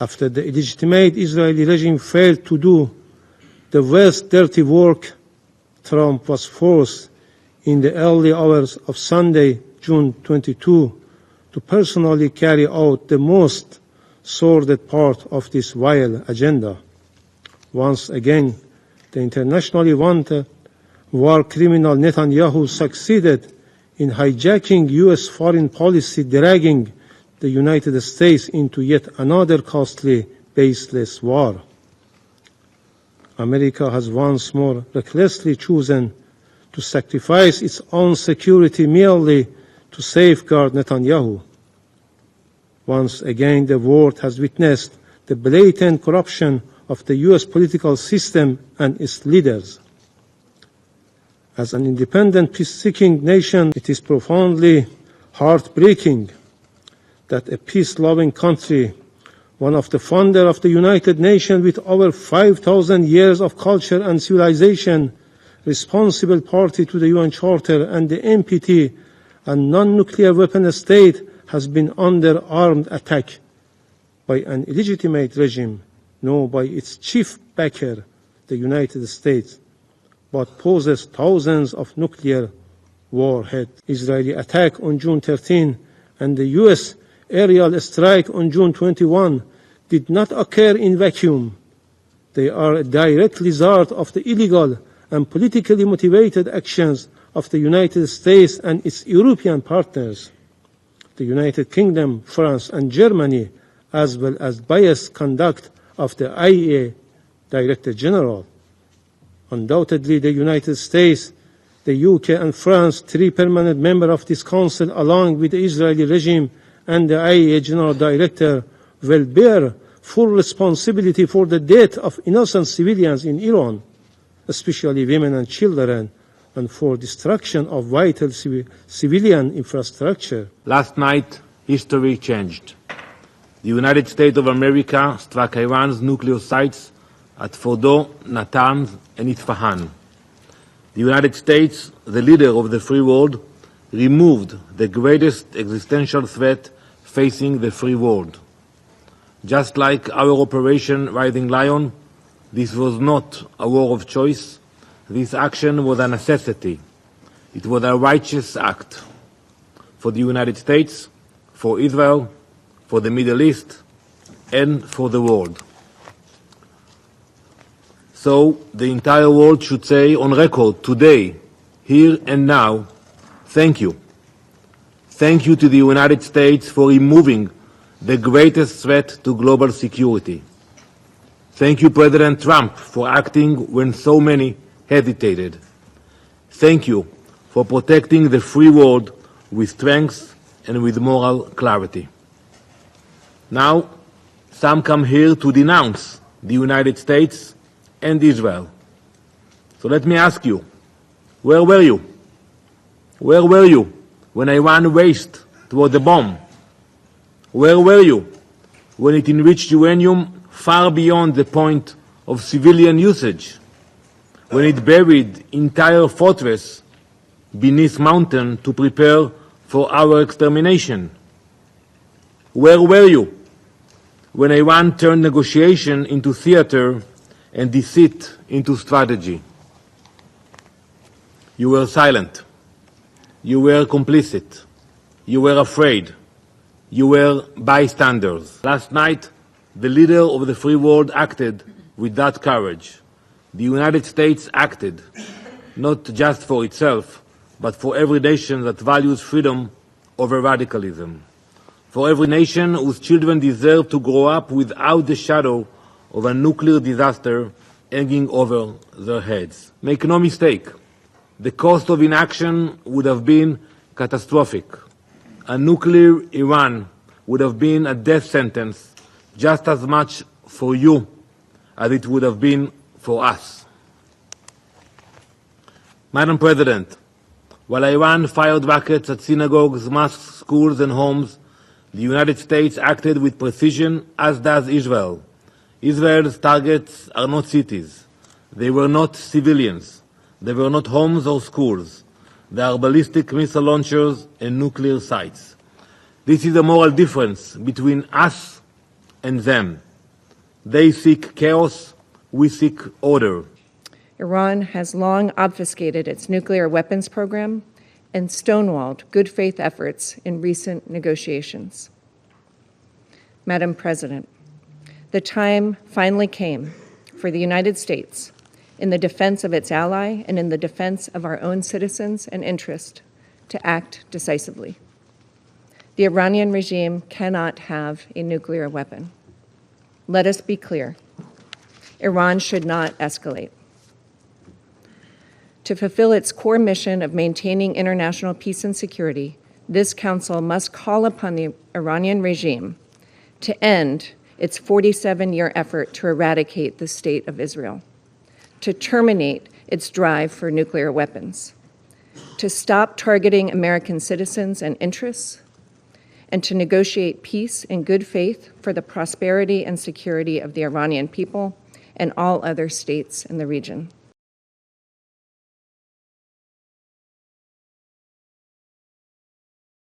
After the illegitimate Israeli regime failed to do the West's dirty work, Trump was forced in the early hours of Sunday, June 22, to personally carry out the most sordid part of this vile agenda. Once again, the internationally wanted war criminal Netanyahu succeeded in hijacking U.S. foreign policy, dragging the United States into yet another costly, baseless war. America has once more recklessly chosen to sacrifice its own security merely to safeguard Netanyahu. Once again, the world has witnessed the blatant corruption of the U.S. political system and its leaders. As an independent, peace-seeking nation, it is profoundly heartbreaking that a peace-loving country, one of the founders of the United Nations with over 5,000 years of culture and civilization, responsible party to the UN Charter and the NPT, and non-nuclear weapon state, has been under armed attack by an illegitimate regime, no by its chief backer, the United States, but poses thousands of nuclear warheads. Israeli attack on June 13 and the U.S. aerial strike on June 21 did not occur in vacuum. They are a direct result of the illegal and politically motivated actions of the United States and its European partners, the United Kingdom, France, and Germany, as well as biased conduct of the IAEA Director General. Undoubtedly, the United States, the UK, and France, three permanent members of this Council, along with the Israeli regime and the IAEA General Director, will bear full responsibility for the death of innocent civilians in Iran, especially women and children, and for destruction of vital civilian infrastructure. Last night, history changed. The United States of America struck Iran's nuclear sites at Fordo, Natanz, and Isfahan. The United States, the leader of the free world, removed the greatest existential threat facing the free world. Just like our Operation Rising Lion, this was not a war of choice. This action was a necessity. It was a righteous act for the United States, for Israel, for the Middle East, and for the world. So the entire world should say on record today, here and now, thank you. Thank you to the United States for removing the greatest threat to global security. Thank you, President Trump, for acting when so many hesitated. Thank you for protecting the free world with strength and with moral clarity. Now, some come here to denounce the United States and Israel. So let me ask you, where were you? Where were you when Iran raced toward the bomb? Where were you when it enriched uranium far beyond the point of civilian usage? When it buried entire fortress beneath mountain to prepare for our extermination? Where were you when Iran turned negotiation into theater and deceit into strategy? You were silent. You were complicit. You were afraid. You were bystanders. Last night, the leader of the free world acted with that courage. The United States acted, not just for itself, but for every nation that values freedom over radicalism. For every nation whose children deserve to grow up without the shadow of a nuclear disaster hanging over their heads. Make no mistake, the cost of inaction would have been catastrophic. A nuclear Iran would have been a death sentence just as much for you as it would have been for us. Madam President, while Iran fired rockets at synagogues, mosques, schools and homes, the United States acted with precision, as does Israel. Israel's targets are not cities. They were not civilians. They were not homes or schools. They are ballistic missile launchers and nuclear sites. This is a moral difference between us and them. They seek chaos, we seek order. Iran has long obfuscated its nuclear weapons program and stonewalled good faith efforts in recent negotiations. Madam President, the time finally came for the United States, in the defense of its ally and in the defense of our own citizens and interests, to act decisively. The Iranian regime cannot have a nuclear weapon. Let us be clear. Iran should not escalate. To fulfill its core mission of maintaining international peace and security, this Council must call upon the Iranian regime to end its 47-year effort to eradicate the State of Israel, to terminate its drive for nuclear weapons, to stop targeting American citizens and interests, and to negotiate peace in good faith for the prosperity and security of the Iranian people and all other states in the region.